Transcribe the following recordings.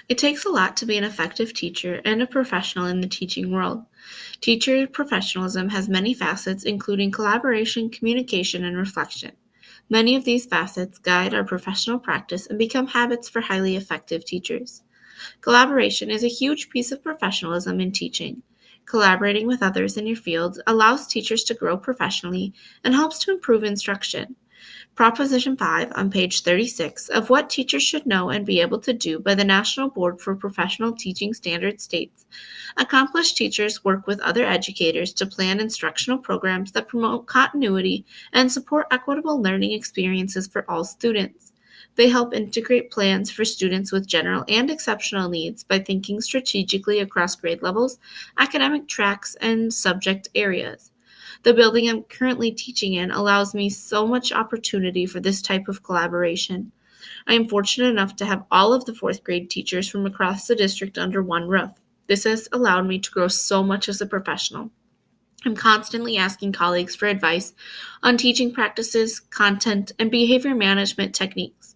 It takes a lot to be an effective teacher and a professional in the teaching world. Teacher professionalism has many facets, including collaboration, communication, and reflection. Many of these facets guide our professional practice and become habits for highly effective teachers. Collaboration is a huge piece of professionalism in teaching. Collaborating with others in your field allows teachers to grow professionally and helps to improve instruction. Proposition 5 on page 36 of What Teachers Should Know and Be Able to Do by the National Board for Professional Teaching Standards states, accomplished teachers work with other educators to plan instructional programs that promote continuity and support equitable learning experiences for all students. They help integrate plans for students with general and exceptional needs by thinking strategically across grade levels, academic tracks, and subject areas. The building I'm currently teaching in allows me so much opportunity for this type of collaboration. I am fortunate enough to have all of the fourth grade teachers from across the district under one roof. This has allowed me to grow so much as a professional. I'm constantly asking colleagues for advice on teaching practices, content, and behavior management techniques.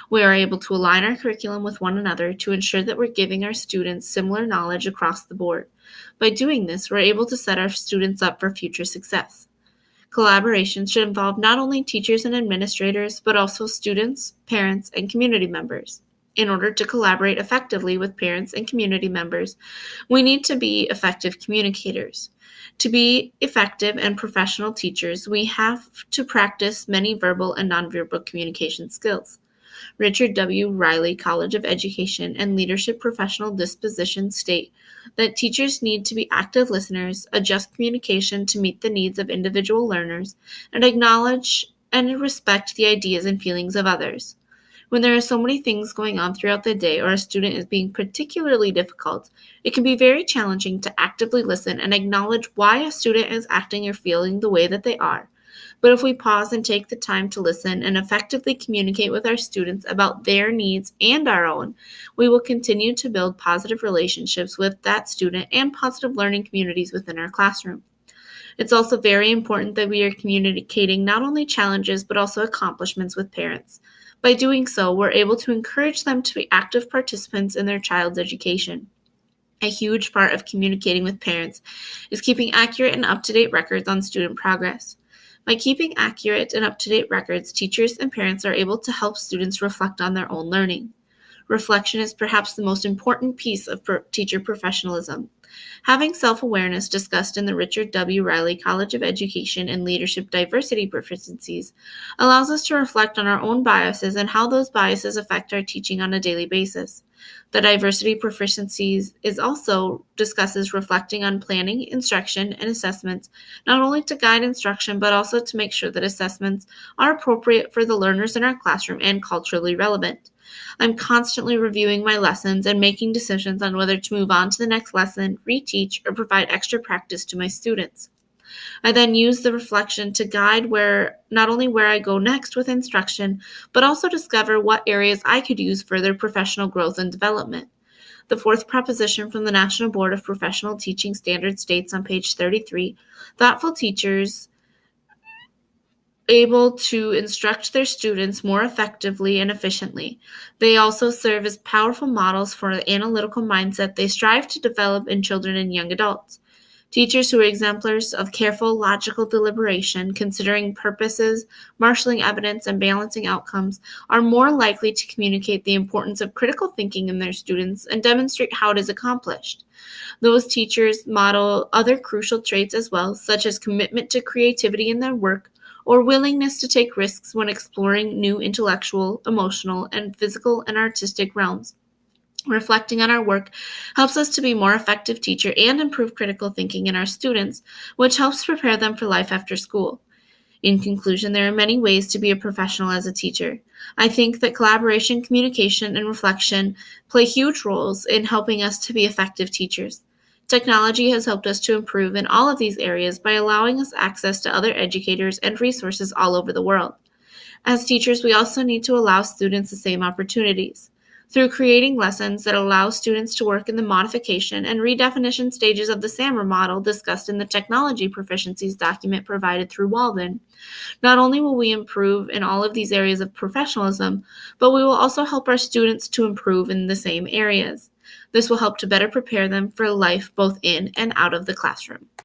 We are able to align our curriculum with one another to ensure that we're giving our students similar knowledge across the board. By doing this, we're able to set our students up for future success. Collaboration should involve not only teachers and administrators, but also students, parents, and community members. In order to collaborate effectively with parents and community members, we need to be effective communicators. To be effective and professional teachers, we have to practice many verbal and nonverbal communication skills. Richard W. Riley College of Education and Leadership Professional Dispositions state that teachers need to be active listeners, adjust communication to meet the needs of individual learners, and acknowledge and respect the ideas and feelings of others. When there are so many things going on throughout the day or a student is being particularly difficult, it can be very challenging to actively listen and acknowledge why a student is acting or feeling the way that they are. But if we pause and take the time to listen and effectively communicate with our students about their needs and our own, we will continue to build positive relationships with that student and positive learning communities within our classroom. It's also very important that we are communicating not only challenges but also accomplishments with parents. By doing so, we're able to encourage them to be active participants in their child's education. A huge part of communicating with parents is keeping accurate and up-to-date records on student progress. By keeping accurate and up-to-date records, teachers and parents are able to help students reflect on their own learning. Reflection is perhaps the most important piece of teacher professionalism. Having self-awareness discussed in the Richard W. Riley College of Education and Leadership Diversity Proficiencies allows us to reflect on our own biases and how those biases affect our teaching on a daily basis. The diversity proficiencies is also discusses reflecting on planning, instruction, and assessments, not only to guide instruction, but also to make sure that assessments are appropriate for the learners in our classroom and culturally relevant. I'm constantly reviewing my lessons and making decisions on whether to move on to the next lesson, reteach, or provide extra practice to my students. I then use the reflection to guide not only where I go next with instruction, but also discover what areas I could use further professional growth and development. The fourth proposition from the National Board of Professional Teaching Standards states on page 33, thoughtful teachers able to instruct their students more effectively and efficiently. They also serve as powerful models for the analytical mindset they strive to develop in children and young adults. Teachers who are exemplars of careful, logical deliberation, considering purposes, marshaling evidence, and balancing outcomes, are more likely to communicate the importance of critical thinking in their students and demonstrate how it is accomplished. Those teachers model other crucial traits as well, such as commitment to creativity in their work, or willingness to take risks when exploring new intellectual, emotional, and physical and artistic realms. Reflecting on our work helps us to be a more effective teacher and improve critical thinking in our students, which helps prepare them for life after school. In conclusion, there are many ways to be a professional as a teacher. I think that collaboration, communication, and reflection play huge roles in helping us to be effective teachers. Technology has helped us to improve in all of these areas by allowing us access to other educators and resources all over the world. As teachers, we also need to allow students the same opportunities. Through creating lessons that allow students to work in the modification and redefinition stages of the SAMR model discussed in the technology proficiencies document provided through Walden, not only will we improve in all of these areas of professionalism, but we will also help our students to improve in the same areas. This will help to better prepare them for life both in and out of the classroom.